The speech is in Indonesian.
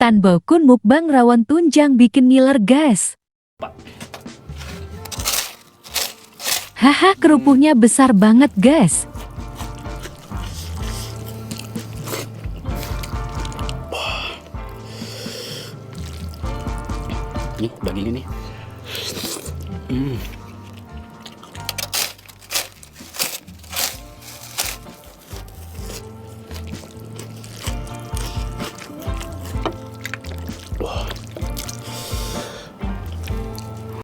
Tan Baukun mukbang rawon tunjang bikin ngiler guys. Haha, kerupuknya besar banget guys. Nih daging ini.